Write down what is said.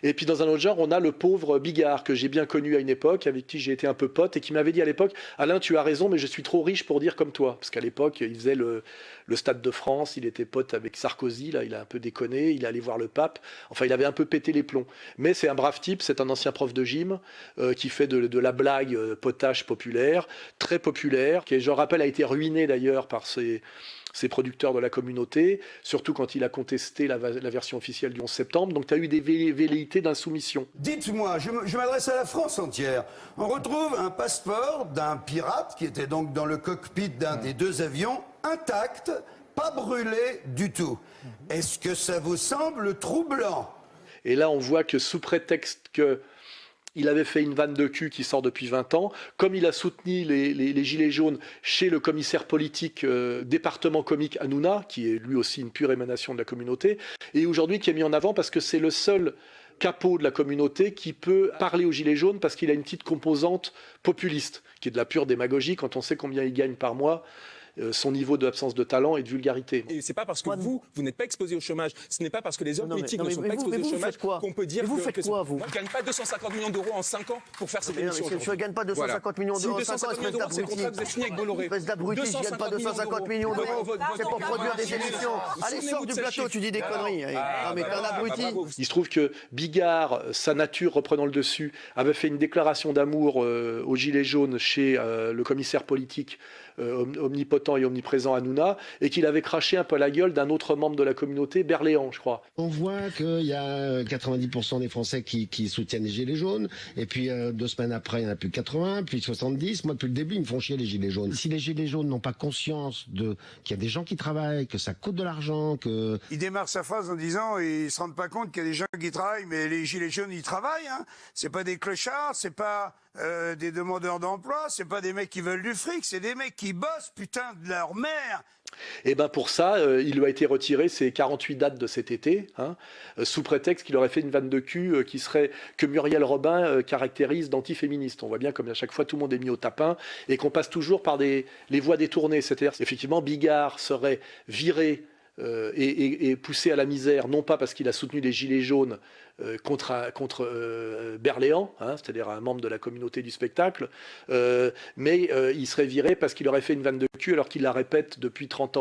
Et puis dans un autre genre, on a le pauvre Bigard, que j'ai bien connu à une époque, avec qui j'ai été un peu pote, et qui m'avait dit à l'époque, Alain, tu as raison, mais je suis trop riche pour dire comme toi. Parce qu'à l'époque, il faisait le Stade de France, il était pote avec Sarkozy, là, il a un peu déconné, il est allé voir le pape, enfin, il avait un peu pété les plombs. Mais c'est un brave type, c'est un ancien prof de gym, qui fait de la blague potache populaire, très populaire, qui, je rappelle, a été ruiné d'ailleurs par ses producteurs de la communauté, surtout quand il a contesté la version officielle du 11 septembre. Donc tu as eu des velléités d'insoumission. Dites-moi, je m'adresse à la France entière. On retrouve un passeport d'un pirate qui était donc dans le cockpit d'un des deux avions, intact, pas brûlé du tout. Est-ce que ça vous semble troublant? Et là, on voit que sous prétexte que il avait fait une vanne de cul qui sort depuis 20 ans. Comme il a soutenu les Gilets jaunes chez le commissaire politique département comique Hanouna, qui est lui aussi une pure émanation de la communauté, et aujourd'hui qui est mis en avant parce que c'est le seul capot de la communauté qui peut parler aux Gilets jaunes parce qu'il a une petite composante populiste, qui est de la pure démagogie quand on sait combien il gagne par mois. Son niveau d'absence de talent et de vulgarité. Et c'est pas parce que vous n'êtes pas exposé au chômage, ce n'est pas parce que les hommes politiques ne sont pas exposés au chômage qu'on peut dire que... Vous faites quoi, vous? Moi, je ne gagne pas 250 millions d'euros en 5 ans pour faire cette émission. Je ne gagne pas 250 millions d'euros en 5 ans, espèce d'abruti. Vous êtes fini avec Bolloré. Espèce d'abruti, je ne gagne pas 250 millions d'euros. C'est pour produire des émissions. Allez, sors du plateau, tu dis des conneries. Non, mais t'es un abruti. Il se trouve que Bigard, sa nature reprenant le dessus, avait fait une déclaration d'amour aux Gilets jaunes chez le commissaire politique omnipotent et omniprésent Hanouna, et qu'il avait craché un peu à la gueule d'un autre membre de la communauté, Berléand, je crois. On voit qu'il y a 90% des Français qui soutiennent les Gilets jaunes, et puis 2 semaines après, il n'y en a plus 80, puis 70. Moi, depuis le début, ils me font chier, les Gilets jaunes. Si les Gilets jaunes n'ont pas conscience qu'il y a des gens qui travaillent, que ça coûte de l'argent, que... Il démarre sa phrase en disant, ils ne se rendent pas compte qu'il y a des gens qui travaillent, mais les Gilets jaunes, ils travaillent. Hein. C'est pas des clochards, c'est pas des demandeurs d'emploi, c'est pas des mecs qui veulent du fric, c'est des mecs qui bossent, putain, de leur mère. Et bien pour ça, il lui a été retiré ses 48 dates de cet été, sous prétexte qu'il aurait fait une vanne de cul que Muriel Robin caractérise d'antiféministe. On voit bien comme à chaque fois tout le monde est mis au tapin et qu'on passe toujours par les voies détournées. C'est-à-dire effectivement Bigard serait viré et poussé à la misère, non pas parce qu'il a soutenu les Gilets jaunes contre Berléand, c'est-à-dire un membre de la communauté du spectacle, mais il serait viré parce qu'il aurait fait une vanne de cul alors qu'il la répète depuis 30 ans.